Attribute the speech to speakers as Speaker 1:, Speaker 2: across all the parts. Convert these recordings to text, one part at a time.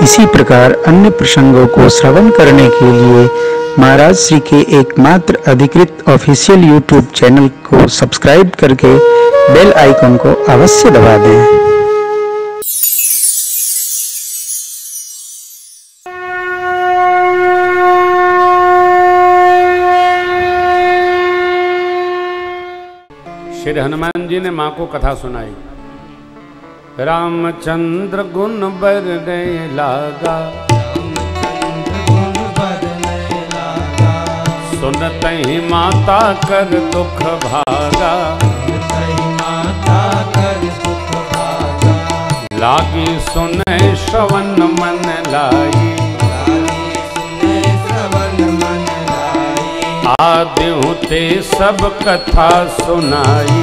Speaker 1: इसी प्रकार अन्य प्रसंगों को श्रवण करने के लिए महाराज श्री के एकमात्र अधिकृत ऑफिशियल यूट्यूब चैनल को सब्सक्राइब करके बेल आइकन को अवश्य दबा दें।
Speaker 2: श्री हनुमान जी ने माँ को कथा सुनाई। रामचंद्र गुण बरने लागा, सुनत ही माता कर दुख भागा, लागी सुने श्रवण मन लाई, आदि होते सब कथा सुनाई,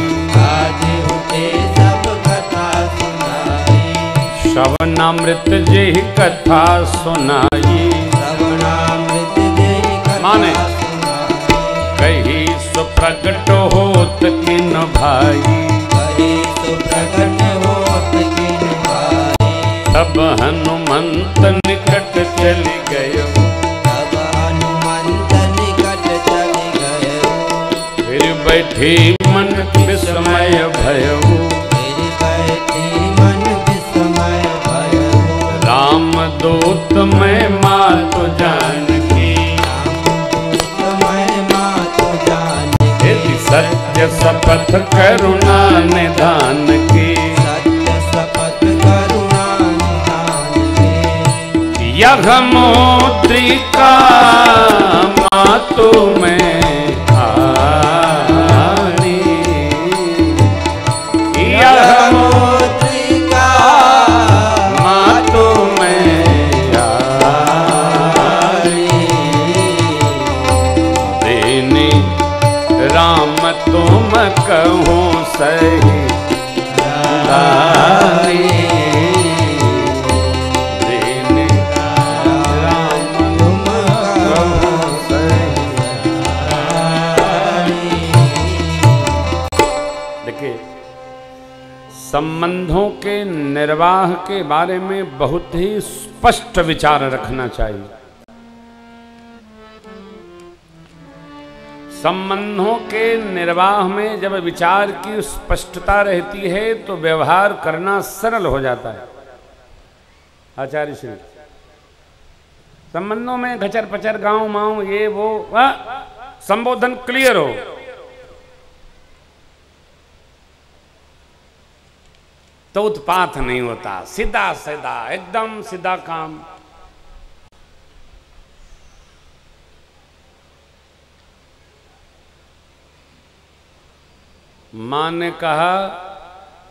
Speaker 2: श्रवणामृत जी कथा सुनाई, माने कही सुप्रगट होत किन भाई, तब हनुमंत निकट चली गए, फिर बैठी मन विस्मय भयो, राम दूत मैं मातु जानकी, सत्य शपथ करुणा निधान की, यह मुद्रिका मातु में आनी, यह मुद्रिका मातु में आनी, देनी राम तुम कहूँ सही दानी, देनी राम तुम कहूँ सही दानी। देखिए, संबंधों के निर्वाह के बारे में बहुत ही स्पष्ट विचार रखना चाहिए। संबंधों के निर्वाह में जब विचार की स्पष्टता रहती है तो व्यवहार करना सरल हो जाता है। आचार्य श्री संबंधों में घचर पचर गांव माऊ ये वो संबोधन क्लियर हो, तो उत्पात नहीं होता, सीधा सीधा एकदम सीधा काम। माँ ने कहा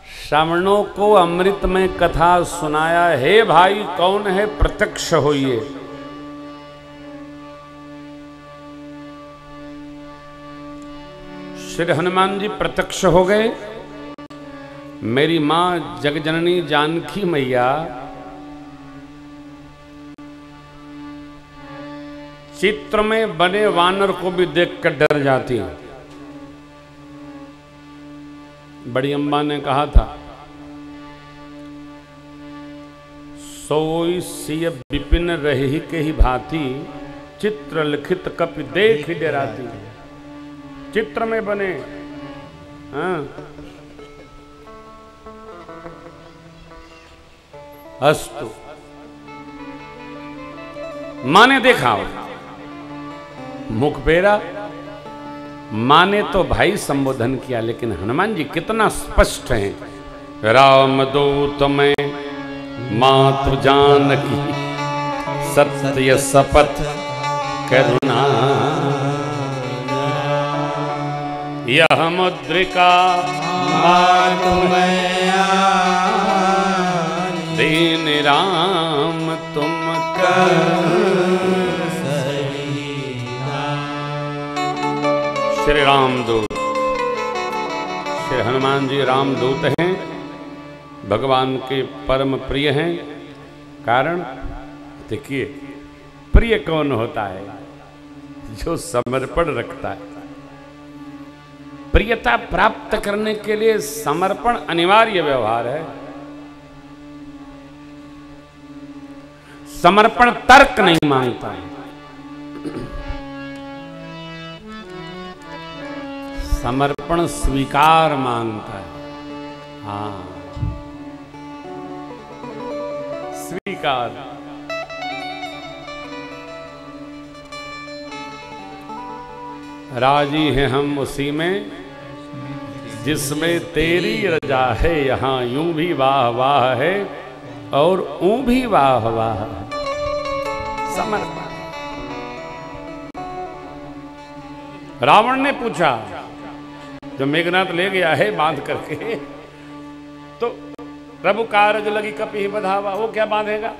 Speaker 2: श्रवणों को अमृत में कथा सुनाया, हे भाई कौन है प्रत्यक्ष होइए। श्री हनुमान जी प्रत्यक्ष हो गए। मेरी माँ जगजननी जानकी मैया चित्र में बने वानर को भी देखकर डर जाती है। बड़ी अम्बा ने कहा था, सोई सिय विपिन रही के ही भांति, चित्र लिखित कपि देख डराती। चित्र में बने अस्तु। मां ने देखा, मुख फेरा, मां ने तो भाई संबोधन किया, लेकिन हनुमान जी कितना स्पष्ट हैं। राम दूत में मातु जानकी, सत्य शपथ करुणा, यह मुद्रिका मातु में आनी, दीन राम तुम श्री रामदूत। श्री हनुमान जी रामदूत हैं, भगवान के परम प्रिय हैं। कारण देखिए, प्रिय कौन होता है? जो समर्पण रखता है। प्रियता प्राप्त करने के लिए समर्पण अनिवार्य व्यवहार है। समर्पण तर्क नहीं मांगता है, समर्पण स्वीकार मांगता है। हाँ, स्वीकार। राजी हैं हम उसी में जिसमें तेरी रजा है, यहाँ यूं भी वाह वाह है और ऊं भी वाह वाह है। समर्पण। रावण ने पूछा, जो मेघनाथ ले गया है बांध करके, तो प्रभु कारज लगी कपि बधावा, वो क्या बांधेगा?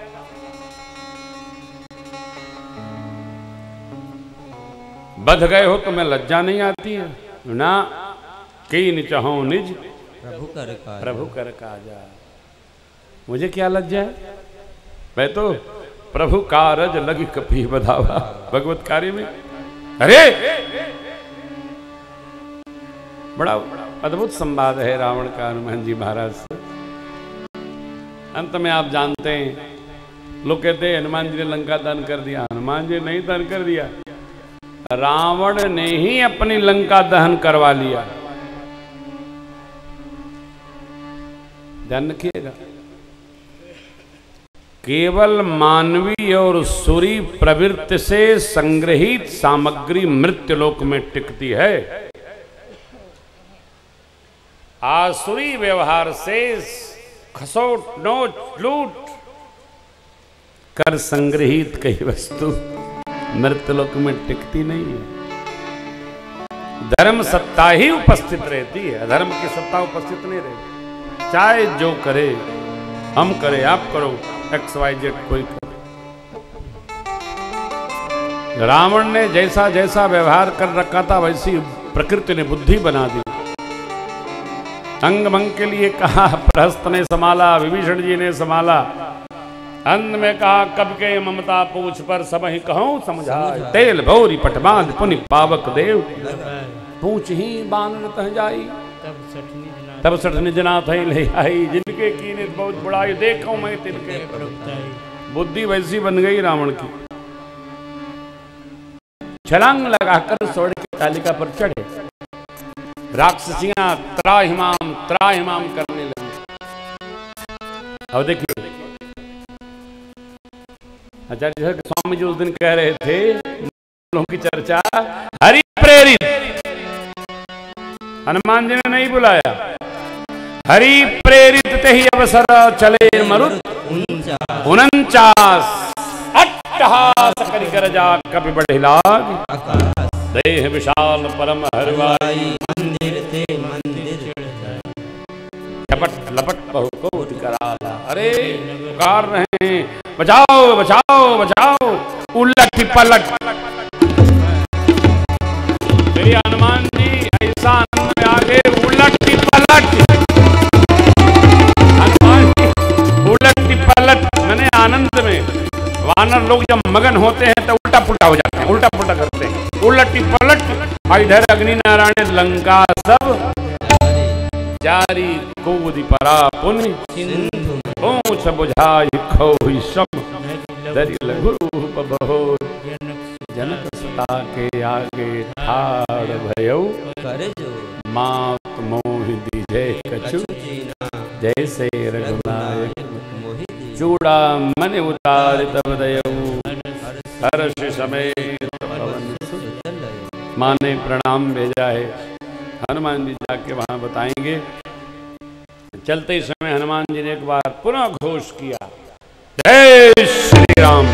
Speaker 2: बध गए हो तो मैं लज्जा नहीं आती है ना, कीन चाहो निज प्रभु कर काजा। मुझे क्या लज्जा है, मैं तो प्रभु कारज लगी कपि बधावा भगवत कार्य में। अरे बड़ा अद्भुत संवाद है रावण का हनुमान जी महाराज से। अंत में आप जानते हैं, लोग कहते हैं हनुमान जी ने लंका दान कर दिया। हनुमान जी नहीं दान कर दिया, रावण ने ही अपनी लंका दहन करवा लिया। ध्यान रखिएगा, केवल मानवीय और सुरी प्रवृत्ति से संग्रहित सामग्री मृत्युलोक में टिकती है। आसुरी व्यवहार से खसोट नोट लूट कर संग्रहित कई वस्तु मृत्युलोक में टिकती नहीं है। धर्म सत्ता ही उपस्थित रहती है, अधर्म की सत्ता उपस्थित नहीं रहती। चाहे जो करे, हम करे, आप करो, XYZ कोई करे। रावण ने जैसा जैसा व्यवहार कर रखा था वैसी प्रकृति ने बुद्धि बना दी। अंग भंग के लिए कहा, प्रहस्त ने संभाला, विभीषण जी ने संभाला। अंत में कहा, कब के ममता पूछ पर सब ही कहूं समझाए, तेल भौरी पटबांध पुनि पावक देव, पूछ ही बानर तह जाई, तब सठ निजनाथ ले आई, जिनके कीने बहुत बड़ाई देखो मैं तिनके। बुद्धि वैसी बन गई रावण की, छलांग लगाकर स्वर्ण की तालिका पर चढ़े। राक्षसियां त्राहिमाम करने लगी। अब देखिए, आचार्य स्वामी जी उस दिन कह रहे थे, लोगों की चर्चा, हरि प्रेरित, हनुमान जी ने नहीं बुलाया, हरि प्रेरित ते ही अवसर चले मरुत 49 अट्टहास करि कर जा कपि बढ़िलाग, देह विशाल परम हरवाई, मंदिर थे मंदिर झपट लपट बहु को कराला। अरे पुकार रहे हैं, बचाओ बचाओ बचाओ, उलट पलट। श्री हनुमान जी ऐसा आनंद में आगे, उलट पलट। हनुमान जी उलट पलट मैंने आनंद में, वानर लोग जब मगन होते हैं तो उल्टा पुल्टा हो जाते हैं, उल्टा पुल्टा करते हैं। उलट पलट इधर अग्नि नारायण लंका सब जारी, कूदि परा पुनि पूछ बुझाई खोई सब, दरि लघु रूप बहुत, जनक सुता के आगे ठाड़ भयउ, मात मोहि दीजे कछु, जैसे रघुनायक चूड़ा मन उतार तब दयऊ, हर्ष समेत पवन सुत। माँ ने प्रणाम भेजा है, हनुमान जी जाके वहां बताएंगे। चलते ही समय हनुमान जी ने एक बार पुनः घोष किया, जय श्री राम।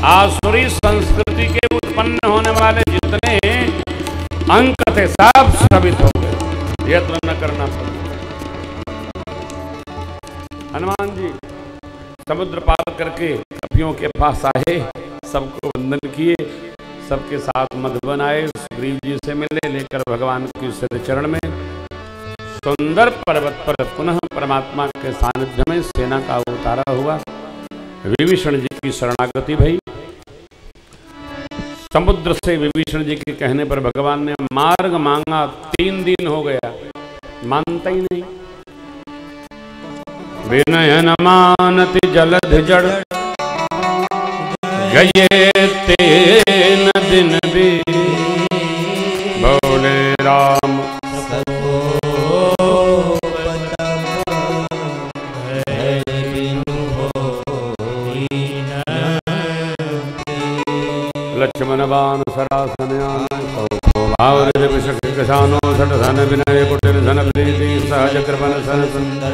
Speaker 2: आसुरी संस्कृति के उत्पन्न होने वाले जितने अंक थे सब साबित हो गए, यत्न न करना पड़ा। हनुमान जी समुद्र पार करके कपियों के पास आए, सबको वंदन किए, सबके साथ मधुबन आए, सुग्रीव जी से मिले, लेकर भगवान के सिर चरण में सुंदर पर्वत पर पुनः परमात्मा के सानिध्य में सेना का उतारा हुआ। विभीषण जी की शरणागति भई। समुद्र से विभीषण जी के कहने पर भगवान ने मार्ग मांगा, 3 दिन हो गया, मानता ही नहीं। विनयन मानति जलधि जड़ गये तेन दिन भी बोले राम लक्ष्मण बाण सरासनयान भावनो सठ धन विनय कुटिल धन प्रीति सहज कृपन सन सुंदर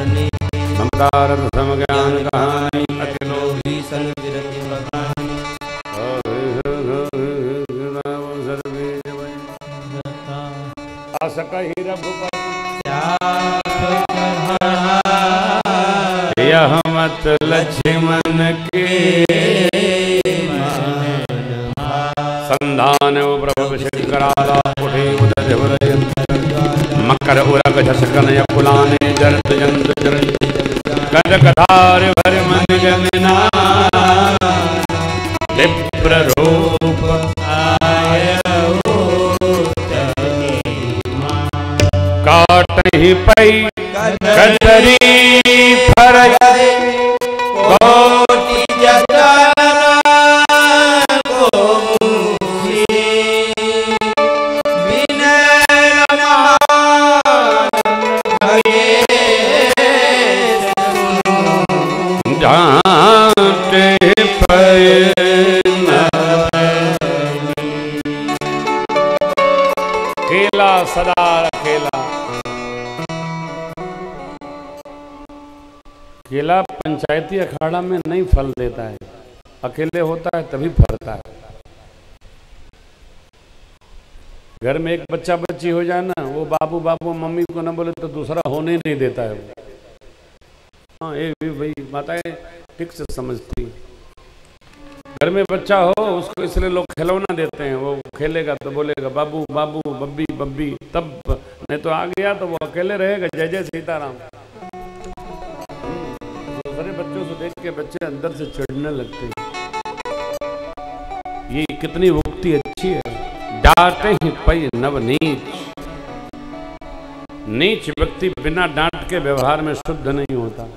Speaker 2: ममता रथ सम ज्ञान कहानी अखिलो भीषण विरति बखानी असकहि रघुपति यह मत लक्ष्मण के संधान प्रभु शिखराला उठे उदय भरय मकर उरग झसकन यकुलाने जरत जंत चरण कद कथार भर मन जमना विप्र रूप आयो काटहि पई कदरी फरय कोटि जतन सदा अकेला। केला पंचायती अखाड़ा में नहीं फल देता है, अकेले होता है तभी फलता है। घर में एक बच्चा बच्ची हो जाए ना, वो बाबू बाबू मम्मी को ना बोले तो दूसरा होने नहीं देता है। हाँ ये भी भाई माताएं ठीक से समझती। घर में बच्चा हो उसको इसलिए लोग खिलौना देते हैं, वो खेलेगा तो बोलेगा बाबू बाबू बब्बी बब्बी, तब नहीं तो आ गया तो वो अकेले रहेगा। जय जय सीताराम। दूसरे बच्चों से देख के बच्चे अंदर से चिढ़ने लगते हैं। ये कितनी उक्ति अच्छी है। डांटे ही पई नव नीच, नीच व्यक्ति बिना डांट के व्यवहार में शुद्ध नहीं होता।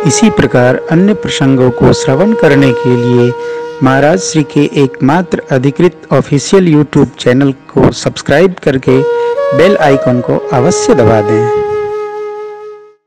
Speaker 1: इसी प्रकार अन्य प्रसंगों को श्रवण करने के लिए महाराज श्री के एकमात्र अधिकृत ऑफिशियल यूट्यूब चैनल को सब्सक्राइब करके बेल आइकन को अवश्य दबा दें।